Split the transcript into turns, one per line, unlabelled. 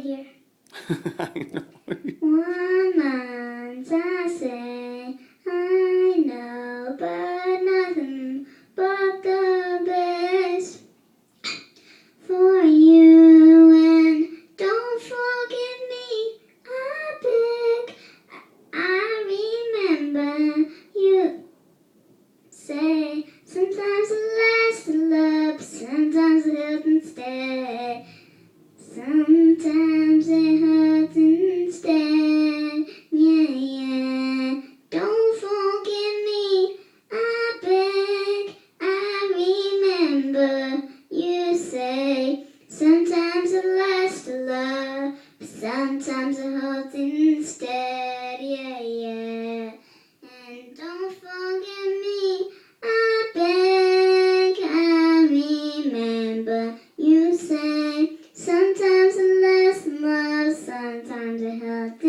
it here.
I know.
One month I say I know, but nothing but the best for you. And don't forget me, I beg. I remember you say sometimes it lasts a love, sometimes it hurts instead. Sometimes it hurts instead. Yeah, yeah. Don't forget me, I beg. I remember you say sometimes it lasts a love, but sometimes it hurts instead. Yeah, yeah. And don't forget me, I beg. I remember you say sometimes it lasts love, sometimes it hurts